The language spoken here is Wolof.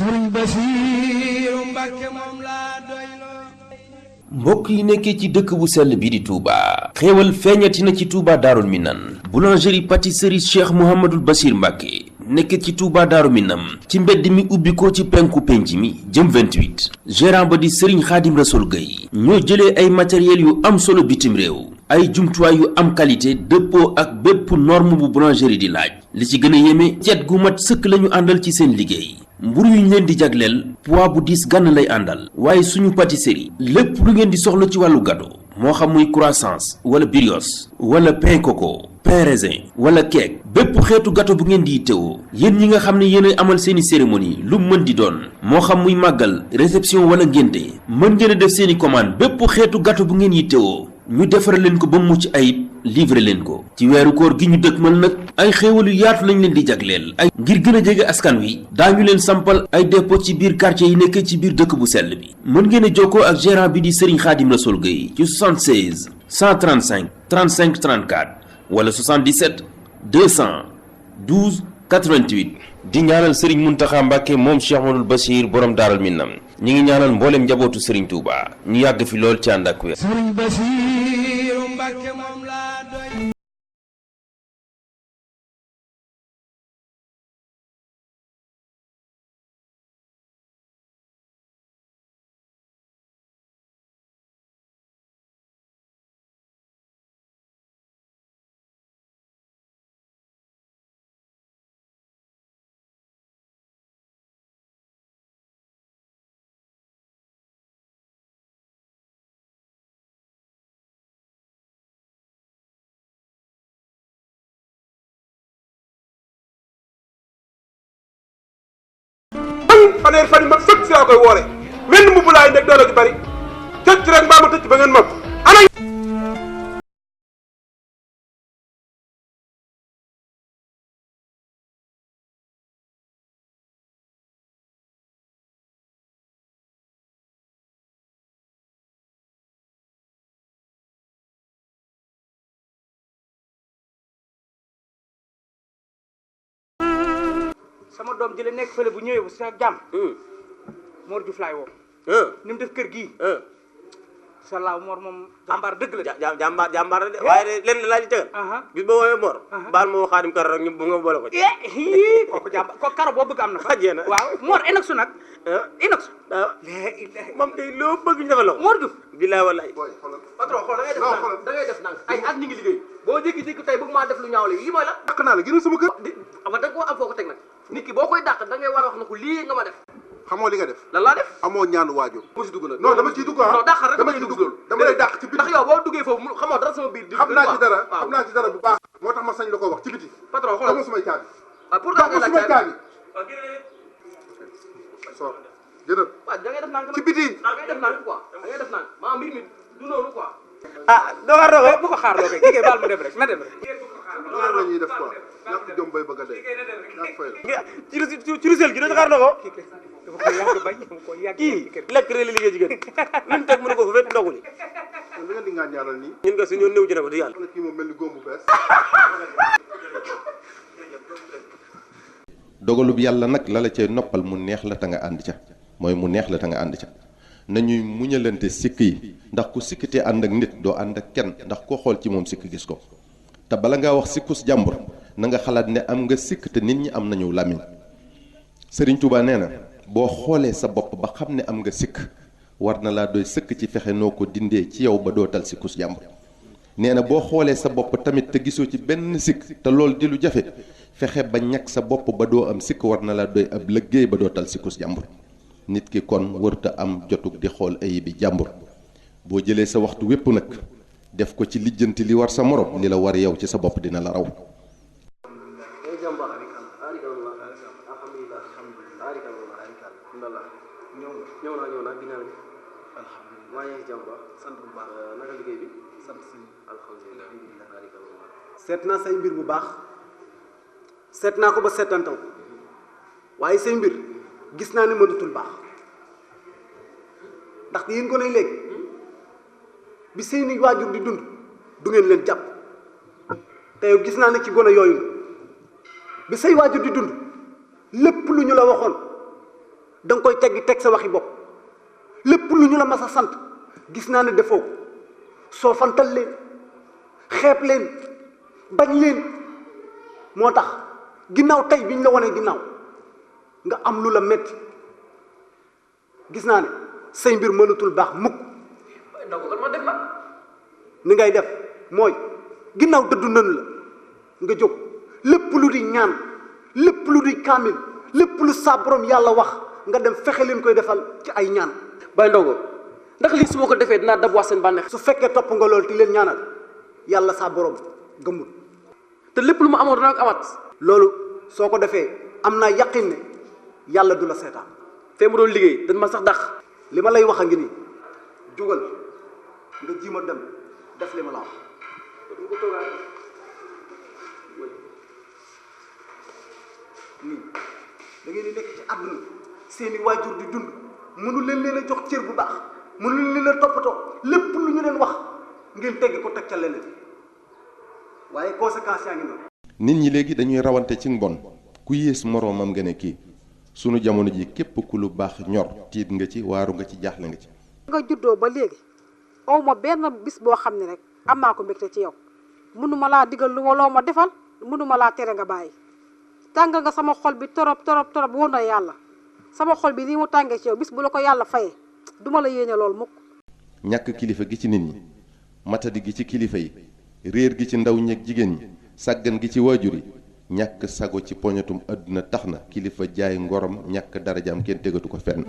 Sëriñ Basiiru Mbàkke moom laa doyloo. mbokk yi nekkee ci dëkk bu sell bi di Touba xéewal feeñati na ci Touba Daarul Minan boulangerie pâtisserie Cheikh Mouhamadul Bachir Mbàkke nekk ci Touba Daaru Minam ci mbedd mi ubbi ko ci penku penc mi jëm 28 gérant ba di Serigne Khadim Rassoul Gueye ñoo jëlee ay matériel yu am solo bitim réew ay jumtuwaay yu am qualité dëppoo ak bépp norme bu boulangerie di laaj li ci gën a yéeme cet gu mat sëkk lañu àndal ci seen liggéey mburu yu ñu leen di jagleel poids bu diis gànn lay àndal waaye suñu pâtisserie lépp lu ngeen di soxla ci wàllu gâteau moo xam muy croissants wala brioche wala pain coco pain raisin wala cake bépp xeetu gâteau bu ngeen di teewoo yéen ñi nga xam ne yéen a amal seeni cérémonie lu mën di doon moo xam muy màggal réception wala ngénte mën ngeen a def seeni commande bépp xeetu gâteau bu ngeen yi teewoo ñu defaral leen ko ba mucc ayib livré leen ko ci weeru koor gi ñu dëkkmal nag ay xéewal yu yaatu lañ leen di jagleel ay ngir gën a jege askan wi daañu leen sampal ay dépôt ci biir quartier yi nekk ci biir dëkk bu sell bi mën ngeen a jokkoo ak gérant bi di Serigne Khadim Rassoul Gueye ci 76 135 35 34 wala 77 212 88 di ñaanal Serigne Mountakha Mbacké moom Cheikh Mouhamadoul Bachir borom Daarul Minam ñi ngi ñaanal mboolem njabootu Serigne Touba ñu yàgg fi lool ci ànd ak wér. Sëriñ Basiiru Mbàkke moom laa doy. fanweeri fan yi ma sëkk si laa koy woore wenn mbubb laay nekk doole gi bari tëcc rek mbaa ma tëcc ba ngeen mag ana sama doom jële nekk fële bu ñëwee bu sa jàmm Mor Diouf laay woo ni mu def kër gii salaaw Mor moom jàmbaar dëgg la jàmbaar de waaye de lenn laa ci tegal bis ba woowee Mor baal moo Xaadim Karo rek ñu bu nga boole ko ci kooku jàmbaar kooku karo boo bëgg am na fa jeena waaw Mor inox su nag inox moom kay loo bëgg ñu defal la ko Mor Diouf bilaay wallaay patron xool da ngay def nang ay at ñu ngi liggéey boo jékki-jékki tey bëgg maa def lu ñaaw léegi lii mooy la dàq naa la gënal sama kër ama da nga koo am foo ko teg nag nit ki boo koy dàq da ngay war a wax na ko lii nga ma def xamoo li nga def lan laa def amoo ñaanu waajur mu si dugg nag non dama ciy dugg non dàqal rek dama ciy dugg dama lay dàq ci biti ndax yow boo duggee foofu xamoo dara sama biir xam naa ci dara bu baax moo tax ma sañ la ko wax ci biti patron xoolal dama sumay caabi pourtant nga sumay caabi so jërëjëf waaw da ngay def nang ci biti da ngay def nang quoi da ngay def nang maa mbir mi du noonu quoi doo xaar doo bu ko xaar loo koy kii baal mu dem rek na dem rek ñaar la ñuy def quoi ñàkk jom bay bëgg a dee ñàkk fay ci rusel gi doo xaar doo ko dama ko yàgg bañ dama ko yàgg kii lekk rek la liggéey jigéen luñ teg mënu ko fa fekk ndogu li kon da ngeen di ngaa ñaanal nii ñun nga suñu néew ci ne ko di yàlla kii moom mel ni góom bu bees dogalub yàlla nag la la cay noppal mu neex la ta nga ànd ca mooy mu neex la ta nga ànd ca nañuy muñalante sikk yi ndax ku sikkitee ànd ak nit doo ànd ak kenn ndax koo xool ci moom sikk gis ko te bala ngaa wax sikkus jàmbur na nga xalaat ne am nga sikk te nit ñi am nañu làmmiñ Sëriñ Tuubaa nee na boo xoolee sa bopp ba xam ne am nga sikk war na laa doy sëkk ci fexe noo ko dindee ci yow ba dootal sikkus jàmbur nee na boo xoolee sa bopp tamit te gisoo ci benn sikk te loolu di lu jafe fexe ba ñàkk sa bopp ba doo am sikk war na laa doy ab liggéey ba dootal sikkus jàmbur nit ki kon warta am jotug di xool ayibi jàmbur boo jëlee sa waxtu wépp nag def ko ci lijjanti li war sa morom li la war yow ci sa bopp dina la raw ñëw naa ginnaaw bi alhamdulilah maa ngi jàmm ba sant bu baax naka liggéey bi sant si alhamdulilah seet naa say mbir bu baax seet naa ko ba seetantal waaye say mbir gis naa ne mënatul baax ndaxte yéen ko lay léegi bi seeni waajur di dund du ngeen leen jàpp te yow gis naa ne ci gone yooyu bi say waajur di dund lépp lu ñu la waxoon da nga koy teggi teg sa waxi bopp lépp lu ñu la mas a sant gis naa ne defoo ko soo fantal leen xeeb leen bañ leen moo tax ginnaaw tey biñ la wanee ginnaaw nga am lu la metti gis naa ne say mbir mënatul baax mukk ni ngay def mooy ginnaaw dëddu nanu la nga jóg lépp lu di ñaan lépp lu di kaamil lépp lu sa borom yàlla wax nga dem fexe leen koy defal ci ay ñaan. Baye Ndongo ndax lii su ma ko defee dinaa dab wax seen bànneex. su fekkee topp nga loolu ti leen ñaanal yàlla sa borom gëmul te lépp lu ma amoon dana ko amaat. loolu soo ko defee am naa yaqin ne yàlla du la seetaan. fee mu doon liggéey dañ ma sax dàq. li ma lay wax a ngi nii jógal nga ji ma dem def li ma la wax. nii da ngeen di nekk ci àdduna seeni waajur di dund mënu leen a jox cër bu baax mënu leen a toppatoo lépp lu ñu leen wax ngeen tegg ko teg ca leneen waaye conséquences yaa ngi noonu. nit ñi léegi dañuy rawante ci mbon ku yées moroomam nga ne kii sunu jamono ji képp ku lu baax ñor tiit nga ci waaru nga ci jaaxle nga ci. nga juddoo ba léegi aw ma benn bis boo xam ne rek am naa ko mbégte ci yow mënuma laa digal lu ma loo ma defal mënuma laa tere nga bàyyi tàngal nga sama xol bi torop wóor na yàlla sama xol bi nii mu tàngee ci yow bis bu la ko yàlla fayee duma la yéene loolu mukk. ñàkk kilifa gi ci nit ñi matadi gi ci kilifa yi réer gi ci ndaw ñeeg jigéen ñi sàggan gi ci waajur yi ñàkk sago ci poñatum àdduna tax na kilifa jaay ngorom ñàkk darajaam kenn tegatu ko fenn.